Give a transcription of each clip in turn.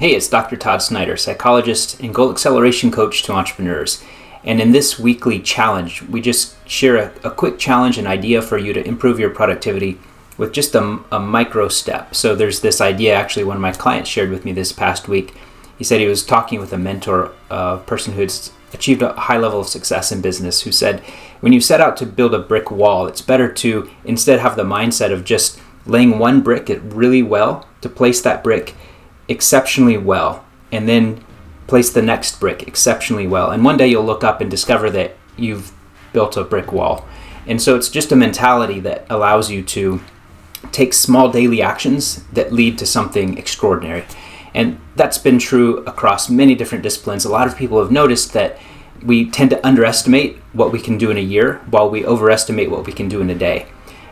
Hey, it's Dr. Todd Snyder, psychologist and goal acceleration coach to entrepreneurs. And in this weekly challenge, we just share a quick challenge, an idea for you to improve your productivity with just a micro step. So there's this idea, actually, one of my clients shared with me this past week. He said he was talking with a mentor, a person who had achieved a high level of success in business, who said, when you set out to build a brick wall, it's better to instead have the mindset of just laying one brick really well, to place that brick exceptionally well, and then place the next brick exceptionally well. And one day you'll look up and discover that you've built a brick wall. And so it's just a mentality that allows you to take small daily actions that lead to something extraordinary. And that's been true across many different disciplines. A lot of people have noticed that we tend to underestimate what we can do in a year while we overestimate what we can do in a day.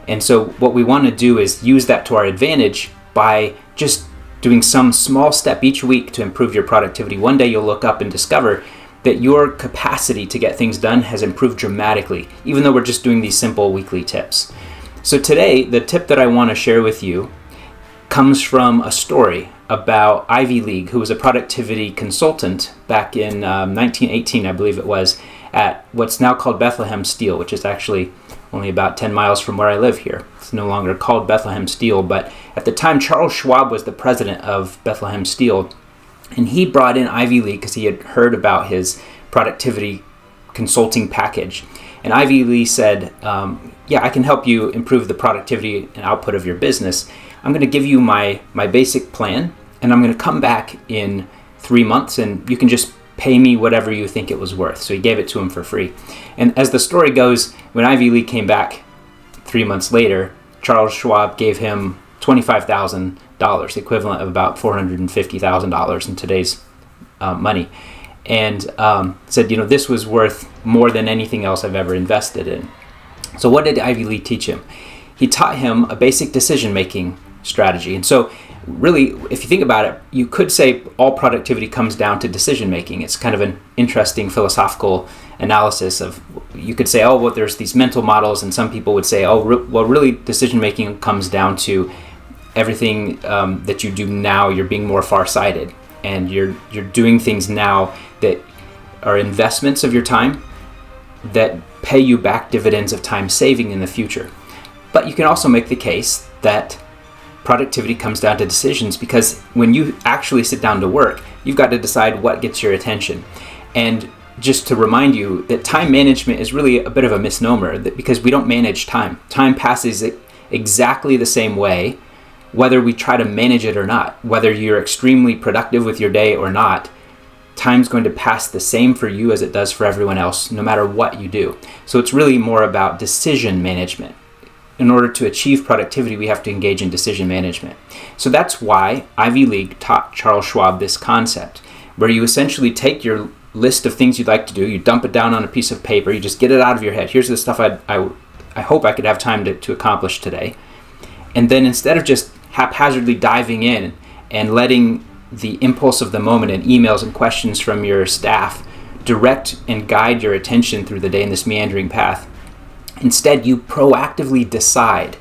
And so what we want to do is use that to our advantage by just doing some small step each week to improve your productivity. One day you'll look up and discover that your capacity to get things done has improved dramatically, even though we're just doing these simple weekly tips. So today, the tip that I want to share with you comes from a story about Ivy League, who was a productivity consultant back in 1918, I believe it was, at what's now called Bethlehem Steel, which is actually only about 10 miles from where I live here. It's no longer called Bethlehem Steel, but at the time, Charles Schwab was the president of Bethlehem Steel, and he brought in Ivy League because he had heard about his productivity consulting package. And Ivy League said, I can help you improve the productivity and output of your business. I'm going to give you my basic plan, and I'm going to come back in 3 months, and you can just pay me whatever you think it was worth. So he gave it to him for free. And as the story goes, when Ivy League came back 3 months later, Charles Schwab gave him $25,000, the equivalent of about $450,000 in today's money, and said, this was worth more than anything else I've ever invested in. So what did Ivy League teach him? He taught him a basic decision-making strategy. And so really, if you think about it, you could say all productivity comes down to decision-making. It's kind of an interesting philosophical analysis of, you could say, there's these mental models, and some people would say, really decision-making comes down to everything that you do now. You're being more far-sighted, and you're doing things now that are investments of your time that pay you back dividends of time saving in the future. But you can also make the case that productivity comes down to decisions, because when you actually sit down to work, you've got to decide what gets your attention. And just to remind you that time management is really a bit of a misnomer, because we don't manage time. Time passes exactly the same way, whether we try to manage it or not. Whether you're extremely productive with your day or not, time's going to pass the same for you as it does for everyone else, no matter what you do. So it's really more about decision management. In order to achieve productivity, we have to engage in decision management. So that's why Ivy League taught Charles Schwab this concept, where you essentially take your list of things you'd like to do, you dump it down on a piece of paper, you just get it out of your head. Here's the stuff I hope I could have time to accomplish today. And then instead of just haphazardly diving in and letting the impulse of the moment and emails and questions from your staff direct and guide your attention through the day in this meandering path, instead, you proactively decide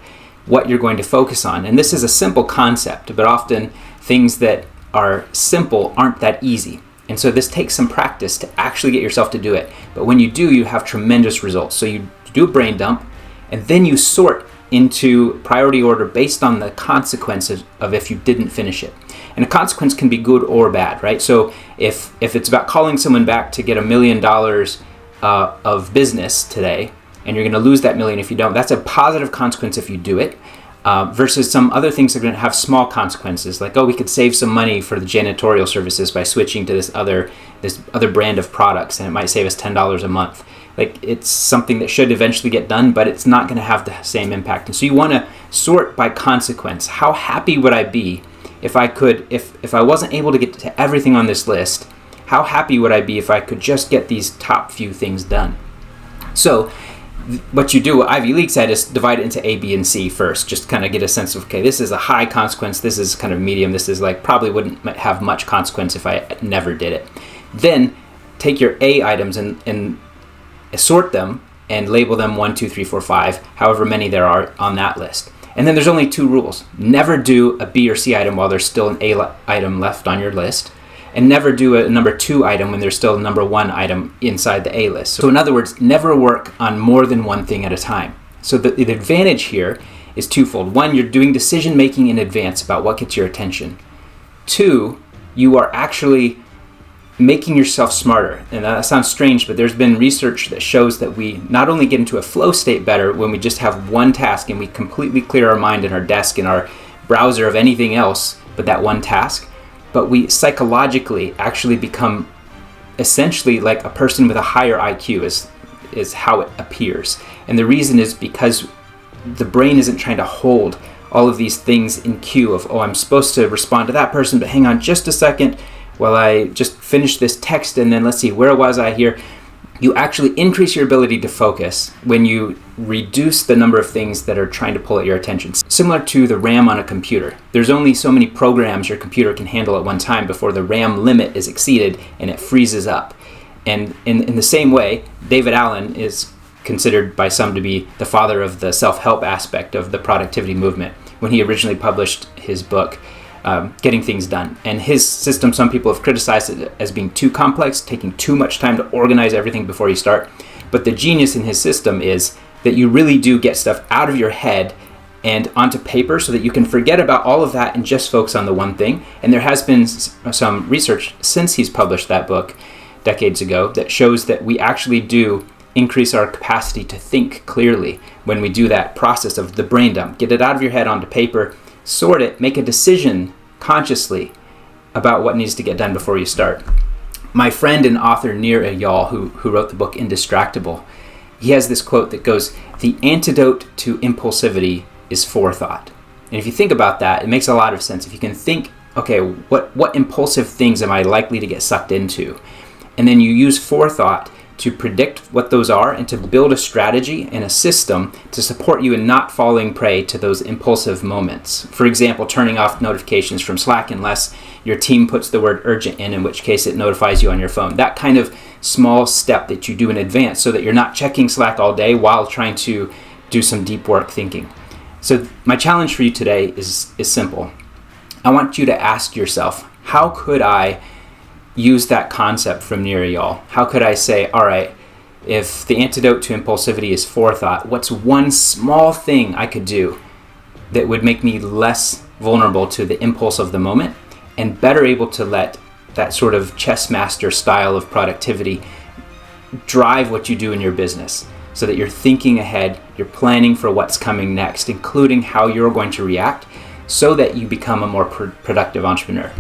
what you're going to focus on. And this is a simple concept, but often things that are simple aren't that easy. And so this takes some practice to actually get yourself to do it. But when you do, you have tremendous results. So you do a brain dump, and then you sort into priority order based on the consequences of if you didn't finish it. And a consequence can be good or bad, right? So if it's about calling someone back to get $1 million of business today, and you're going to lose that million if you don't, that's a positive consequence if you do it, versus some other things that are going to have small consequences, like, we could save some money for the janitorial services by switching to this other brand of products, and it might save us $10 a month. Like, it's something that should eventually get done, but it's not going to have the same impact. And so you want to sort by consequence. How happy would I be if I wasn't able to get to everything on this list? How happy would I be if I could just get these top few things done? So what you do, what Ivy League said, is divide it into A, B, and C first. Just kind of get a sense of, okay, this is a high consequence, this is kind of medium, this is like probably wouldn't have much consequence if I never did it. Then take your A items and sort them and label them 1, 2, 3, 4, 5, however many there are on that list. And then there's only 2 rules. Never do a B or C item while there's still an A item left on your list, and never do a number 2 item when there's still a number 1 item inside the A list. So in other words, never work on more than one thing at a time. So the advantage here is twofold. 1, you're doing decision making in advance about what gets your attention. 2, you are actually making yourself smarter. And that sounds strange, but there's been research that shows that we not only get into a flow state better when we just have one task and we completely clear our mind and our desk and our browser of anything else but that one task, but we psychologically actually become essentially like a person with a higher IQ is how it appears. And the reason is because the brain isn't trying to hold all of these things in queue of, I'm supposed to respond to that person, but hang on just a second while I just finish this text, and then let's see, where was I here? You actually increase your ability to focus when you reduce the number of things that are trying to pull at your attention. Similar to the RAM on a computer. There's only so many programs your computer can handle at one time before the RAM limit is exceeded and it freezes up. And in the same way, David Allen is considered by some to be the father of the self-help aspect of the productivity movement when he originally published his book, Getting Things Done. And his system, some people have criticized it as being too complex, taking too much time to organize everything before you start. But the genius in his system is that you really do get stuff out of your head and onto paper so that you can forget about all of that and just focus on the one thing. And there has been some research since he's published that book decades ago that shows that we actually do increase our capacity to think clearly when we do that process of the brain dump. Get it out of your head onto paper, sort it, make a decision consciously about what needs to get done before you start. My friend and author Nir Eyal, who wrote the book Indistractable, he has this quote that goes, "The antidote to impulsivity is forethought." And if you think about that, it makes a lot of sense. If you can think, okay, what impulsive things am I likely to get sucked into? And then you use forethought to predict what those are and to build a strategy and a system to support you in not falling prey to those impulsive moments. For example, turning off notifications from Slack unless your team puts the word urgent in which case it notifies you on your phone. That kind of small step that you do in advance so that you're not checking Slack all day while trying to do some deep work thinking. So my challenge for you today is simple. I want you to ask yourself, how could I use that concept from Nir Eyal? How could I say, all right, if the antidote to impulsivity is forethought, what's one small thing I could do that would make me less vulnerable to the impulse of the moment and better able to let that sort of chess master style of productivity drive what you do in your business so that you're thinking ahead, you're planning for what's coming next, including how you're going to react so that you become a more productive entrepreneur.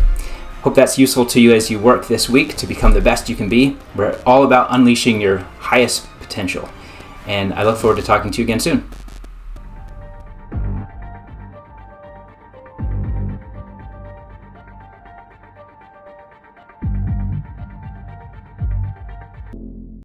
Hope that's useful to you as you work this week to become the best you can be. We're all about unleashing your highest potential. And I look forward to talking to you again soon.